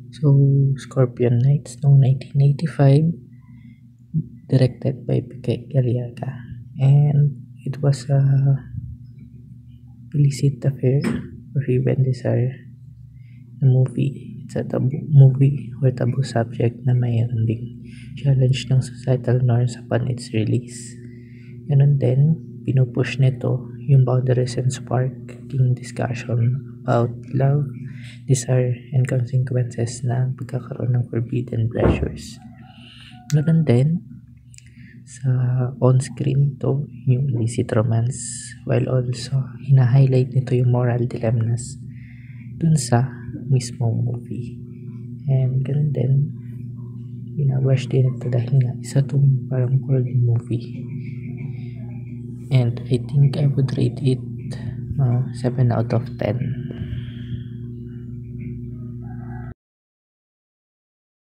So, Scorpion Nights noong 1985, directed by Piquet Galiaga. And it was a illicit affair or even desire na movie. It's a taboo movie or taboo subject na mayroon ding challenge ng societal norms upon its release. Ganun din, pinupush nito yung boundaries and sparking discussion about love, desire, and consequences ng pagkakaroon ng forbidden pleasures. Ganun din, sa on-screen to yung illicit romance while also hina-highlight nito yung moral dilemmas dun sa mismong movie. And ganun din, binabash din ito dahil nga isa tong parang world movie. And I think I would rate it 7 out of 10.